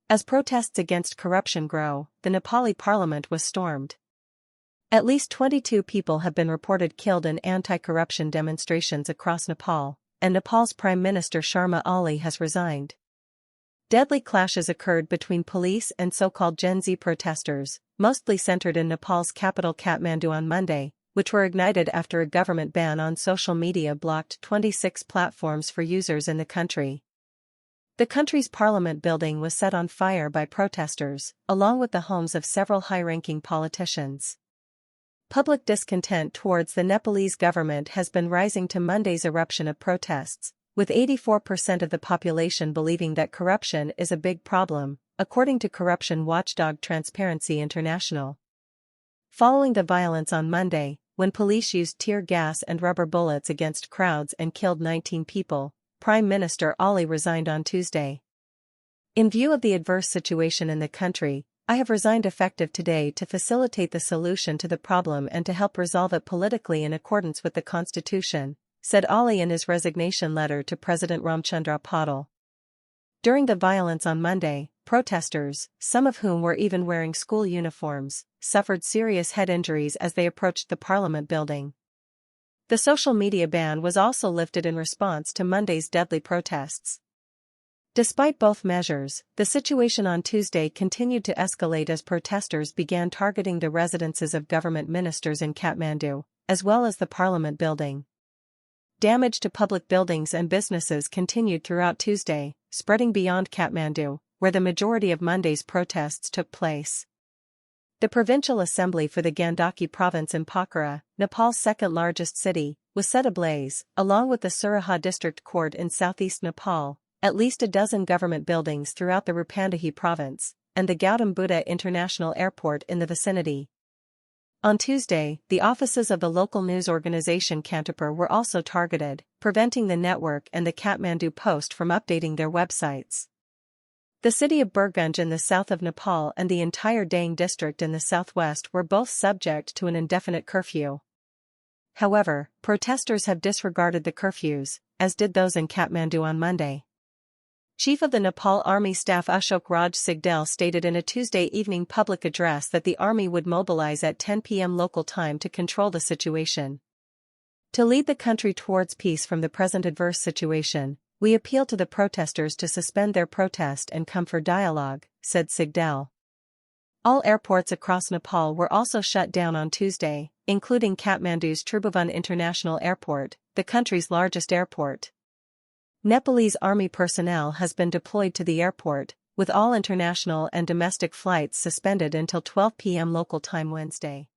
As protests against corruption grow, the Nepali parliament was stormed. At least 22 people have been reported killed in anti-corruption demonstrations across Nepal, and Nepal's Prime Minister Sharma Ali has resigned. Deadly clashes occurred between police and so-called Gen Z protesters, mostly centered in Nepal's capital Kathmandu on Monday, which were ignited after a government ban on social media blocked 26 platforms for users in the country. The country's parliament building was set on fire by protesters, along with the homes of several high-ranking politicians. Public discontent towards the Nepalese government has been rising to Monday's eruption of protests, with 84% of the population believing that corruption is a big problem, according to corruption watchdog Transparency International. Following the violence on Monday, when police used tear gas and rubber bullets against crowds and killed 19 people, Prime Minister Ali resigned on Tuesday. In view of the adverse situation in the country, I have resigned effective today to facilitate the solution to the problem and to help resolve it politically in accordance with the Constitution, said Ali in his resignation letter to President Ramchandra Patil. During the violence on Monday, protesters, some of whom were even wearing school uniforms, suffered serious head injuries as they approached the parliament building. The social media ban was also lifted in response to Monday's deadly protests. Despite both measures, the situation on Tuesday continued to escalate as protesters began targeting the residences of government ministers in Kathmandu, as well as the parliament building. Damage to public buildings and businesses continued throughout Tuesday, spreading beyond Kathmandu, where the majority of Monday's protests took place. The Provincial Assembly for the Gandaki province in Pokhara, Nepal's second-largest city, was set ablaze, along with the Suraha District Court in southeast Nepal, at least a dozen government buildings throughout the Rupandehi province, and the Gautam Buddha International Airport in the vicinity. On Tuesday, the offices of the local news organization Kantapur were also targeted, preventing the network and the Kathmandu Post from updating their websites. The city of Burgunj in the south of Nepal and the entire Dang district in the southwest were both subject to an indefinite curfew. However, protesters have disregarded the curfews, as did those in Kathmandu on Monday. Chief of the Nepal Army Staff Ashok Raj Sigdel stated in a Tuesday evening public address that the army would mobilize at 10 p.m. local time to control the situation. To lead the country towards peace from the present adverse situation, we appeal to the protesters to suspend their protest and come for dialogue, said Sigdel. All airports across Nepal were also shut down on Tuesday, including Kathmandu's Tribhuvan International Airport, the country's largest airport. Nepalese army personnel has been deployed to the airport, with all international and domestic flights suspended until 12 p.m. local time Wednesday.